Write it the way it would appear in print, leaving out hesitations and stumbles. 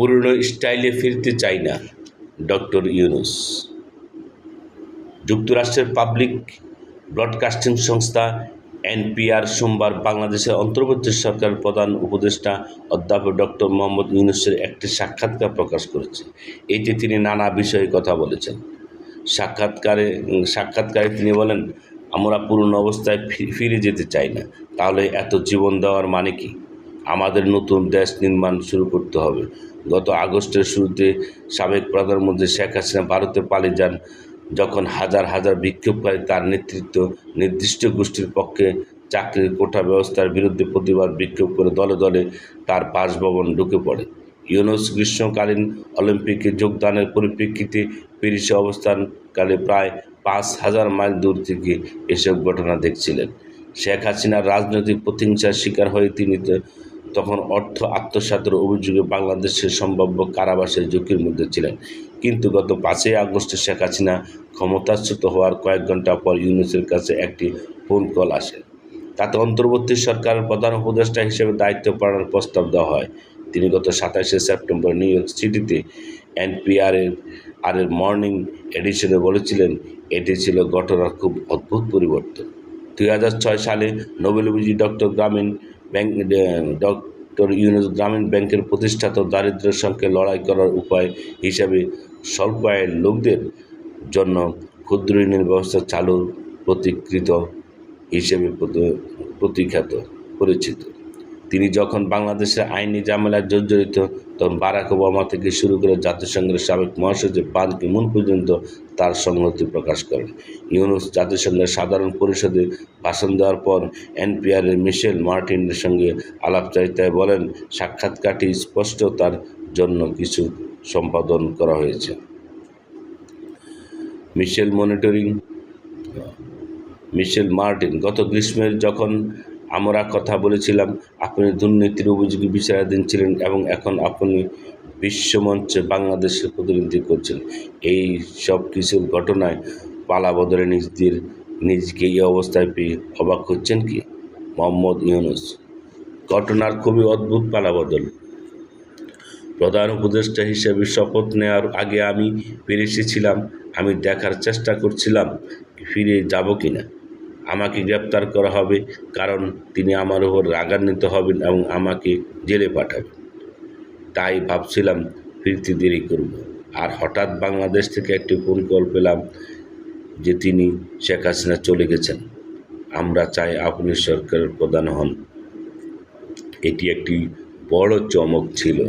পুরনো স্টাইলে ফিরতে চাই না ডক্টর ইউনূস। যুক্তরাষ্ট্রের পাবলিক ব্রডকাস্টিং সংস্থা এনপিআর সোমবার বাংলাদেশের অন্তর্বর্তী সরকারের প্রধান উপদেষ্টা অধ্যাপক ডক্টর মোহাম্মদ ইউনূসের একটি সাক্ষাৎকার প্রকাশ করেছে। এতে তিনি নানা বিষয়ে কথা বলেছেন। সাক্ষাৎকারে তিনি বলেন, আমরা পুরনো অবস্থায় ফিরে যেতে চাই না। তাহলে এত জীবন দেওয়ার মানে কি? আমাদের নতুন দেশ নির্মাণ শুরু করতে হবে। গত আগস্টের শুরুতে সাবেক প্রধানমন্ত্রী শেখ হাসিনা ভারতে পালিয়ে যান, যখন হাজার হাজার বিক্ষোভকারী তার নেতৃত্ব নির্দিষ্ট গোষ্ঠীর পক্ষে চাকরির কোটা ব্যবস্থার বিরুদ্ধে প্রতিবাদ বিক্ষোভ করে দলে দলে তার বাসভবন ঢুকে পড়ে। ইউনূস গ্রীষ্মকালীন অলিম্পিকে যোগদানের পরিপ্রেক্ষিতে প্যারিসে অবস্থানকালে প্রায় 5,000 মাইল দূর থেকে এসব ঘটনা দেখছিলেন। শেখ হাসিনার রাজনৈতিক প্রতিহিংসার শিকার হয়ে তিনি তখন অর্থ আত্মসাতের অভিযোগে বাংলাদেশের সম্ভাব্য কারাবাসের ঝুঁকির মধ্যে ছিলেন। কিন্তু গত 5ই আগস্টে শেখ হাসিনা ক্ষমতাচ্যুত হওয়ার কয়েক ঘণ্টা পর ইউনূসের কাছে একটি ফোন কল আসে। তাতে অন্তর্বর্তী সরকারের প্রধান উপদেষ্টা হিসেবে দায়িত্ব পালনের প্রস্তাব দেওয়া হয়। তিনি গত 27শে সেপ্টেম্বর নিউ ইয়র্ক সিটিতে এনপিআরের মর্নিং এডিশনে বলেছিলেন, এটি ছিল ঘটনার খুব অদ্ভুত পরিবর্তন। 2006 সালে নোবেল বিজয়ী ডক্টর ইউনূস গ্রামীণ ব্যাংকের প্রতিষ্ঠাতা দারিদ্র্যের সঙ্গে লড়াই করার উপায় হিসাবে স্বল্প আয়ের লোকদের জন্য ক্ষুদ্র ঋণের ব্যবস্থা চালুর প্রতিকৃত হিসেবে প্রতিখ্যাত পরিচিত। তিনি যখন বাংলাদেশের আইনি ঝামেলায় জর্জরিত, তখন বারাক ওবামা থেকে শুরু করে জাতিসংঘের সাবেক মহাসচিব বান কি মুন পর্যন্ত তার সংহতি প্রকাশ করেন। ইউনূস জাতিসংঘের সাধারণ পরিষদে ভাষণ দেওয়ার পর এনপিআরের মিশেল মার্টিনের সঙ্গে আলাপচারিতায় বলেন, সাক্ষাৎকারটি স্পষ্ট তার জন্য কিছু সম্পাদন করা হয়েছে। মিশেল মার্টিন, গত গ্রীষ্মে যখন আমরা কথা বলেছিলাম, আপনি দুর্নীতির অভিযোগে বিচারাধীন ছিলেন এবং এখন আপনি বিশ্বমঞ্চে বাংলাদেশের প্রতিনিধিত্ব করছেন। এই সব কিছুর ঘটনায় পালাবদলে নিজকে এই অবস্থায় পেয়ে অবাক হচ্ছেন কি? মোহাম্মদ ইউনূস, ঘটনার খুবই অদ্ভুত পালাবদল। প্রধান উপদেষ্টা হিসেবে শপথ নেওয়ার আগে আমি প্যারিসে ছিলাম। আমি দেখার চেষ্টা করছিলাম ফিরে যাব কিনা। আমাকে গ্রেপ্তার করা হবে, কারণ তিনি আমার উপর রাগান্বিত হবেন এবং আমাকে জেলে পাঠাবেন। তাই ভাবছিলাম ফিরতে দেরি করব। আর হঠাৎ বাংলাদেশ থেকে একটি ফোন কল পেলাম যে তিনি শেখ হাসিনা চলে গেছেন। আমরা চাই আপনি সরকারের প্রধান হন। এটি একটি বড় চমক ছিল।